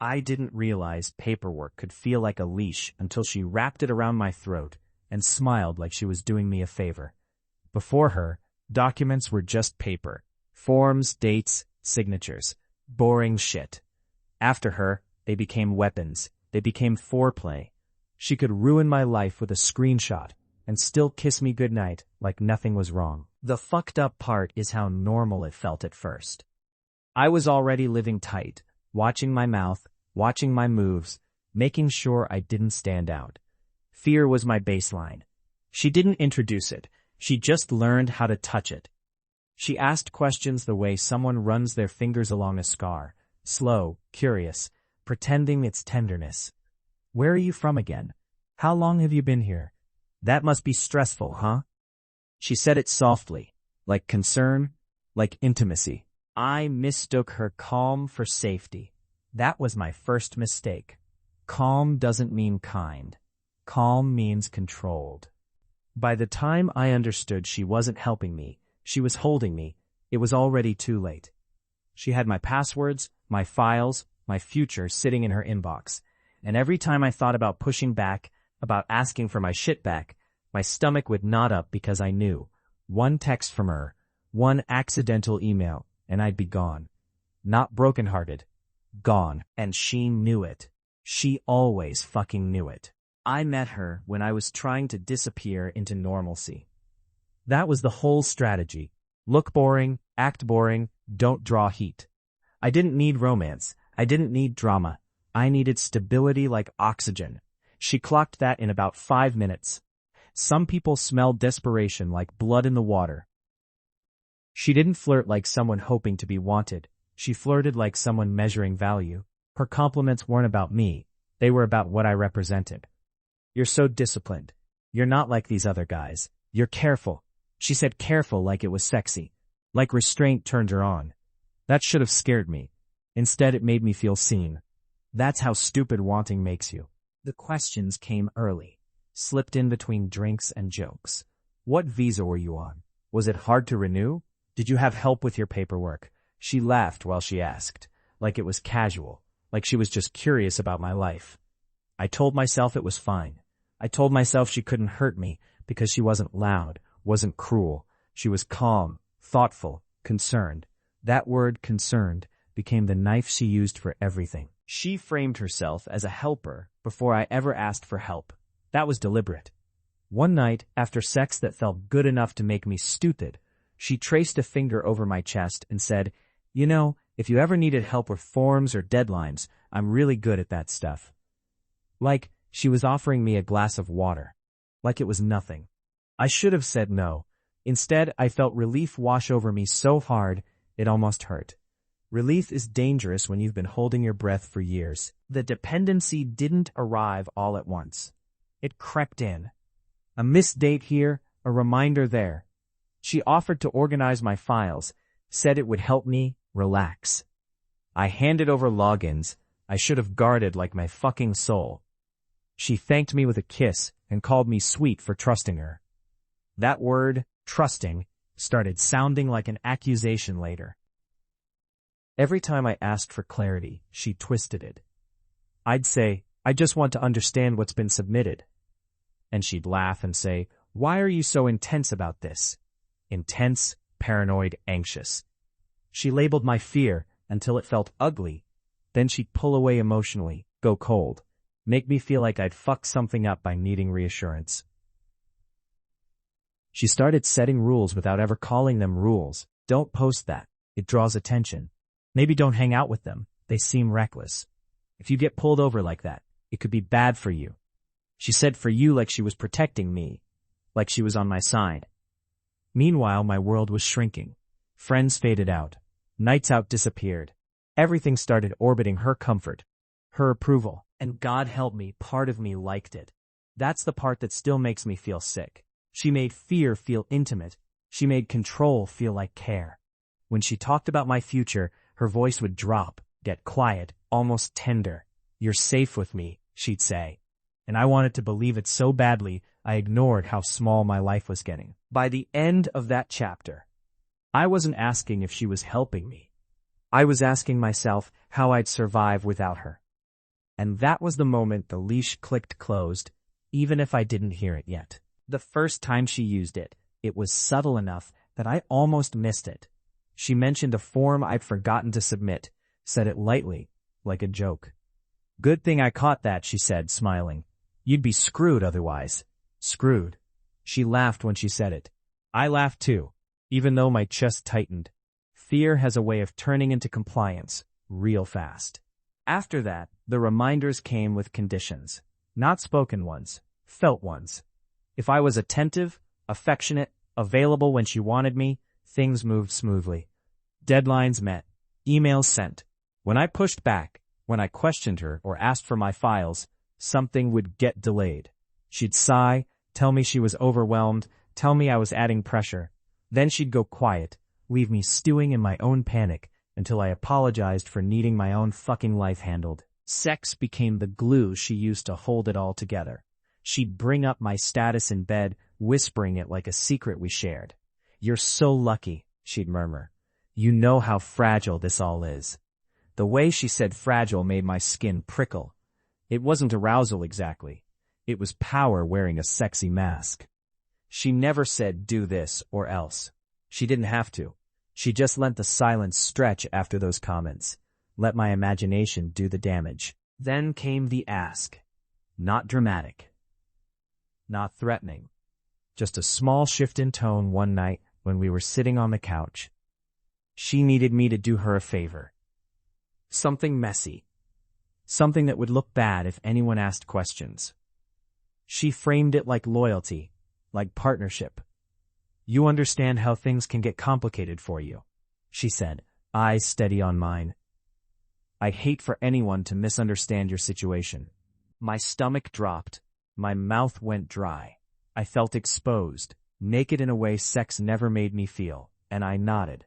I didn't realize paperwork could feel like a leash until she wrapped it around my throat and smiled like she was doing me a favor. Before her, documents were just paper. Forms, dates, signatures. Boring shit. After her, they became weapons. They became foreplay. She could ruin my life with a screenshot and still kiss me goodnight like nothing was wrong. The fucked up part is how normal it felt at first. I was already living tight, watching my mouth, watching my moves, making sure I didn't stand out. Fear was my baseline. She didn't introduce it. She just learned how to touch it. She asked questions the way someone runs their fingers along a scar, slow, curious, pretending it's tenderness. Where are you from again? How long have you been here? That must be stressful, huh? She said it softly, like concern, like intimacy. I mistook her calm for safety. That was my first mistake. Calm doesn't mean kind. Calm means controlled. By the time I understood she wasn't helping me, she was holding me, it was already too late. She had my passwords, my files, my future sitting in her inbox, and every time I thought about pushing back, about asking for my shit back, my stomach would knot up because I knew. One text from her, one accidental email, and I'd be gone. Not brokenhearted. Gone. And she knew it. She always fucking knew it. I met her when I was trying to disappear into normalcy. That was the whole strategy. Look boring, act boring, don't draw heat. I didn't need romance. I didn't need drama. I needed stability like oxygen. She clocked that in about 5 minutes. Some people smell desperation like blood in the water. She didn't flirt like someone hoping to be wanted. She flirted like someone measuring value. Her compliments weren't about me. They were about what I represented. You're so disciplined. You're not like these other guys. You're careful. She said careful like it was sexy. Like restraint turned her on. That should have scared me. Instead, it made me feel seen. That's how stupid wanting makes you. The questions came early, slipped in between drinks and jokes. What visa were you on? Was it hard to renew? Did you have help with your paperwork? She laughed while she asked, like it was casual, like she was just curious about my life. I told myself it was fine. I told myself she couldn't hurt me because she wasn't loud, wasn't cruel. She was calm, thoughtful, concerned. That word, concerned, became the knife she used for everything. She framed herself as a helper before I ever asked for help. That was deliberate. One night, after sex that felt good enough to make me stupid, she traced a finger over my chest and said, "You know, if you ever needed help with forms or deadlines, I'm really good at that stuff." Like she was offering me a glass of water. Like it was nothing. I should have said no. Instead, I felt relief wash over me so hard, it almost hurt. Relief is dangerous when you've been holding your breath for years. The dependency didn't arrive all at once. It crept in. A missed date here, a reminder there. She offered to organize my files, said it would help me relax. I handed over logins. I should have guarded like my fucking soul. She thanked me with a kiss and called me sweet for trusting her. That word, trusting, started sounding like an accusation later. Every time I asked for clarity, she twisted it. I'd say, "I just want to understand what's been submitted." And she'd laugh and say, "Why are you so intense about this?" Intense, paranoid, anxious. She labeled my fear until it felt ugly. Then she'd pull away emotionally, go cold, make me feel like I'd fucked something up by needing reassurance. She started setting rules without ever calling them rules. Don't post that. It draws attention. Maybe don't hang out with them. They seem reckless. If you get pulled over like that, it could be bad for you. She said for you like she was protecting me, like she was on my side. Meanwhile, my world was shrinking. Friends faded out. Nights out disappeared. Everything started orbiting her comfort, her approval. And God help me, part of me liked it. That's the part that still makes me feel sick. She made fear feel intimate. She made control feel like care. When she talked about my future, her voice would drop, get quiet, almost tender. "You're safe with me," she'd say. And I wanted to believe it so badly, I ignored how small my life was getting. By the end of that chapter, I wasn't asking if she was helping me. I was asking myself how I'd survive without her. And that was the moment the leash clicked closed, even if I didn't hear it yet. The first time she used it, it was subtle enough that I almost missed it. She mentioned a form I'd forgotten to submit, said it lightly, like a joke. "Good thing I caught that," she said, smiling. "You'd be screwed otherwise." Screwed. She laughed when she said it. I laughed too, even though my chest tightened. Fear has a way of turning into compliance, real fast. After that, the reminders came with conditions. Not spoken ones, felt ones. If I was attentive, affectionate, available when she wanted me, things moved smoothly. Deadlines met. Emails sent. When I pushed back, when I questioned her or asked for my files, something would get delayed. She'd sigh, tell me she was overwhelmed, tell me I was adding pressure. Then she'd go quiet, leave me stewing in my own panic until I apologized for needing my own fucking life handled. Sex became the glue she used to hold it all together. She'd bring up my status in bed, whispering it like a secret we shared. "You're so lucky," she'd murmur. "You know how fragile this all is." The way she said fragile made my skin prickle. It wasn't arousal exactly. It was power wearing a sexy mask. She never said do this or else. She didn't have to. She just let the silence stretch after those comments. Let my imagination do the damage. Then came the ask. Not dramatic. Not threatening. Just a small shift in tone one night when we were sitting on the couch. She needed me to do her a favor. Something messy. Something that would look bad if anyone asked questions. She framed it like loyalty, like partnership. "You understand how things can get complicated for you," she said, eyes steady on mine. "I'd hate for anyone to misunderstand your situation." My stomach dropped. My mouth went dry. I felt exposed, naked in a way sex never made me feel, and I nodded.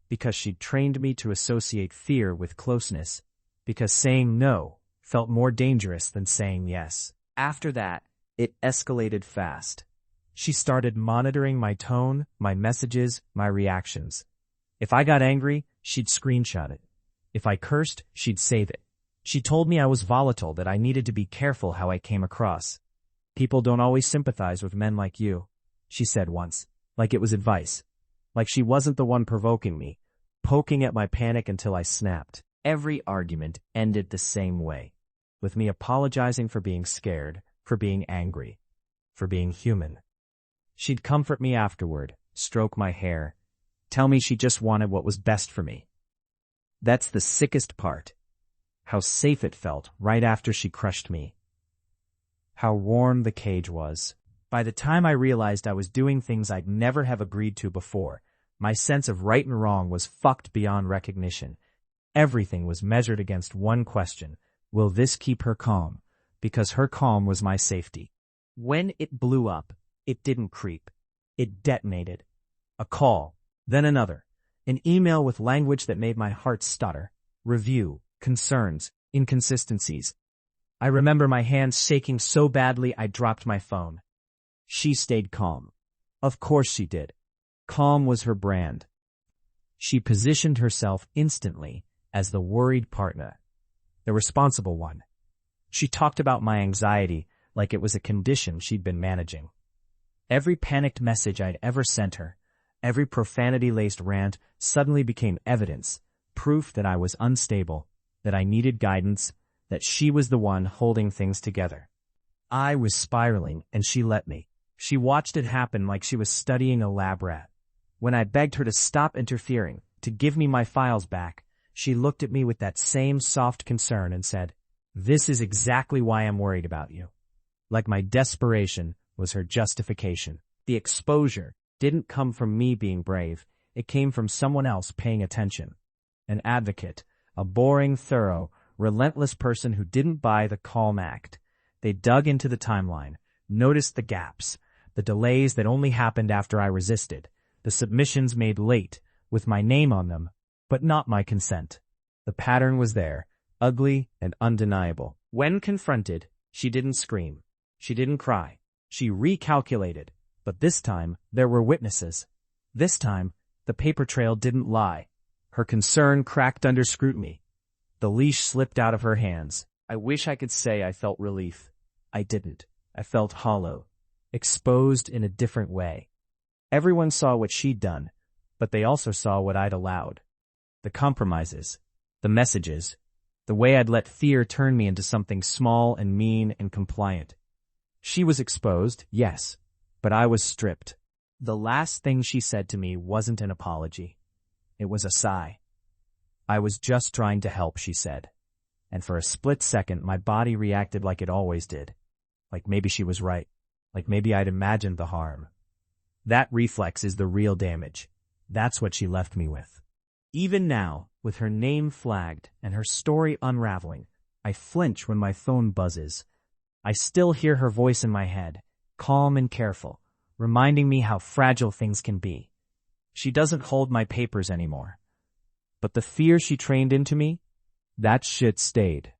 Because she'd trained me to associate fear with closeness, because saying no felt more dangerous than saying yes. After that, it escalated fast. She started monitoring my tone, my messages, my reactions. If I got angry, she'd screenshot it. If I cursed, she'd save it. She told me I was volatile, that I needed to be careful how I came across. "People don't always sympathize with men like you," she said once, like it was advice. Like she wasn't the one provoking me, poking at my panic until I snapped. Every argument ended the same way, with me apologizing for being scared, for being angry, for being human. She'd comfort me afterward, stroke my hair, tell me she just wanted what was best for me. That's the sickest part. How safe it felt right after she crushed me. How warm the cage was. By the time I realized I was doing things I'd never have agreed to before, my sense of right and wrong was fucked beyond recognition. Everything was measured against one question: will this keep her calm? Because her calm was my safety. When it blew up, it didn't creep. It detonated. A call, then another. An email with language that made my heart stutter. Review, concerns, inconsistencies. I remember my hands shaking so badly I dropped my phone. She stayed calm. Of course she did. Calm was her brand. She positioned herself instantly as the worried partner, the responsible one. She talked about my anxiety like it was a condition she'd been managing. Every panicked message I'd ever sent her, every profanity-laced rant suddenly became evidence, proof that I was unstable, that I needed guidance, that she was the one holding things together. I was spiraling, and she let me. She watched it happen like she was studying a lab rat. When I begged her to stop interfering, to give me my files back, she looked at me with that same soft concern and said, "This is exactly why I'm worried about you." Like my desperation was her justification. The exposure didn't come from me being brave. It came from someone else paying attention. An advocate, a boring, thorough, relentless person who didn't buy the calm act. They dug into the timeline, noticed the gaps, the delays that only happened after I resisted, the submissions made late, with my name on them, but not my consent. The pattern was there, ugly and undeniable. When confronted, she didn't scream. She didn't cry. She recalculated, but this time there were witnesses. This time, the paper trail didn't lie. Her concern cracked under scrutiny. The leash slipped out of her hands. I wish I could say I felt relief. I didn't. I felt hollow, exposed in a different way. Everyone saw what she'd done, but they also saw what I'd allowed. The compromises, the messages, the way I'd let fear turn me into something small and mean and compliant. She was exposed, yes, but I was stripped. The last thing she said to me wasn't an apology. It was a sigh. I was just trying to help, she said. And for a split second, my body reacted like it always did. Like maybe she was right. Like maybe I'd imagined the harm. That reflex is the real damage. That's what she left me with. Even now, with her name flagged and her story unraveling, I flinch when my phone buzzes. I still hear her voice in my head, calm and careful, reminding me how fragile things can be. She doesn't hold my papers anymore. But the fear she trained into me, that shit stayed.